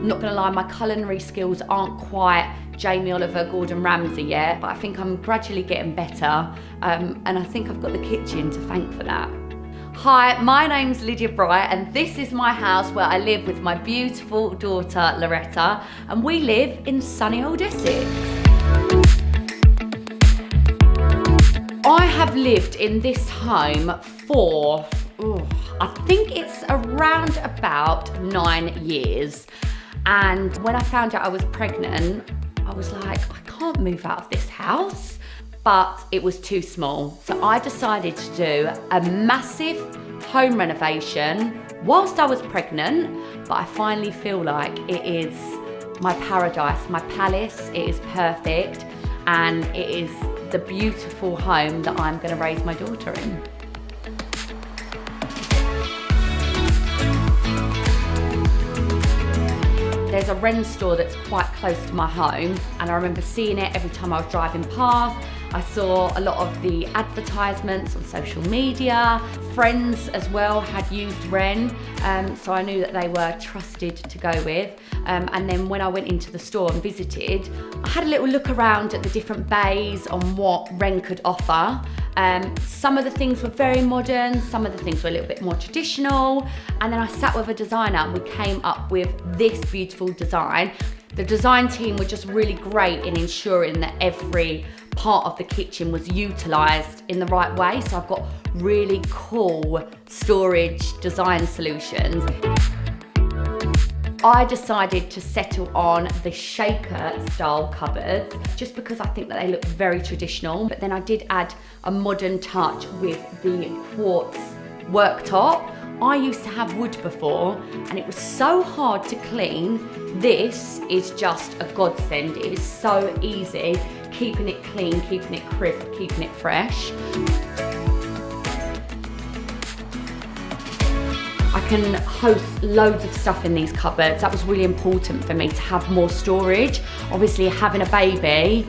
I'm not gonna lie, my culinary skills aren't quite Jamie Oliver, Gordon Ramsay yet, but I think I'm gradually getting better, and I think I've got the kitchen to thank for that. Hi, my name's Lydia Bright, and this is my house where I live with my beautiful daughter, Loretta, and we live in sunny old Essex. I have lived in this home for, I think it's around about 9 years. And when I found out I was pregnant, I was like, I can't move out of this house, but it was too small. So I decided to do a massive home renovation whilst I was pregnant, but I finally feel like it is my paradise, my palace. It is perfect, and it is the beautiful home that I'm gonna raise my daughter in. There's a Wren store that's quite close to my home, and I remember seeing it every time I was driving past. I saw a lot of the advertisements on social media. Friends as well had used Wren, so I knew that they were trusted to go with. And then when I went into the store and visited, I had a little look around at the different bays on what Wren could offer. Some of the things were very modern, some of the things were a little bit more traditional, and then I sat with a designer and we came up with this beautiful design. The design team were just really great in ensuring that every part of the kitchen was utilised in the right way, so I've got really cool storage design solutions. I decided to settle on the shaker style cupboards just because I think that they look very traditional, but then I did add a modern touch with the quartz worktop. I used to have wood before and it was so hard to clean. This is just a godsend. It is so easy, keeping it clean, keeping it crisp, keeping it fresh. I can host loads of stuff in these cupboards. That was really important for me to have more storage. Obviously, having a baby,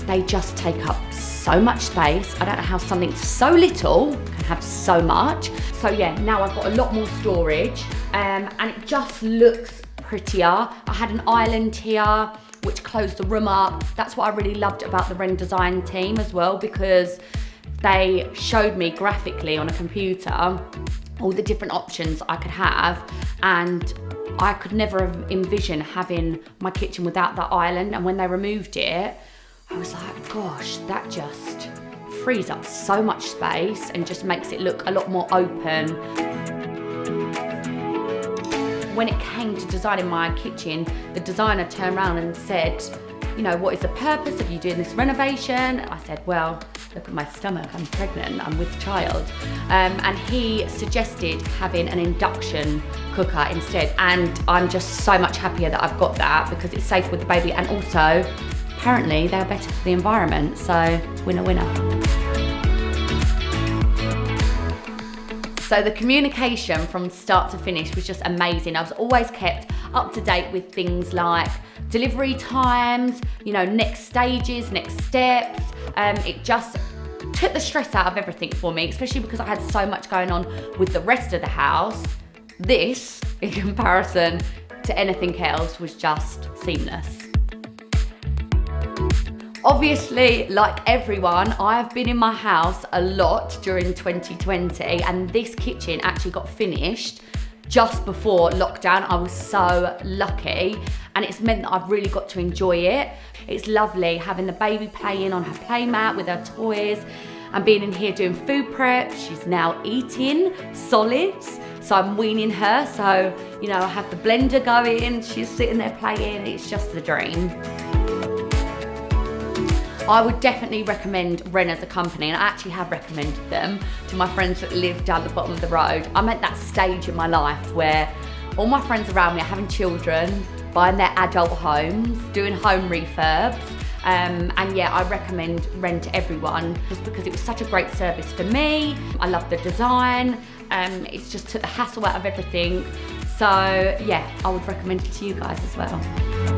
they just take up so much space. I don't know how something so little can have so much. So yeah, now I've got a lot more storage, and it just looks prettier. I had an island here which closed the room up. That's what I really loved about the Wren design team as well, because they showed me graphically on a computer all the different options I could have, and I could never have envisioned having my kitchen without that island. And when they removed it, I was like, gosh, that just frees up so much space and just makes it look a lot more open. When it came to designing my kitchen, the designer turned around and said, you know, what is the purpose of you doing this renovation? I said, well, look at my stomach, I'm pregnant, I'm with child. And he suggested having an induction cooker instead. And I'm just so much happier that I've got that, because it's safe with the baby, and also, apparently, they're better for the environment, so winner, winner. So the communication from start to finish was just amazing. I was always kept up to date with things like delivery times, you know, next stages, next steps. It just took the stress out of everything for me, especially because I had so much going on with the rest of the house. This, in comparison to anything else, was just seamless. Obviously, like everyone, I have been in my house a lot during 2020, and this kitchen actually got finished just before lockdown. I was so lucky, and it's meant that I've really got to enjoy it. It's lovely having the baby playing on her playmat with her toys and being in here doing food prep. She's now eating solids, so I'm weaning her. So, you know, I have the blender going, she's sitting there playing. It's just the dream. I would definitely recommend Wren as a company, and I actually have recommended them to my friends that live down the bottom of the road. I'm at that stage in my life where all my friends around me are having children, buying their adult homes, doing home refurbs. And yeah, I recommend Wren to everyone just because it was such a great service for me. I love the design. It's just took the hassle out of everything. So yeah, I would recommend it to you guys as well.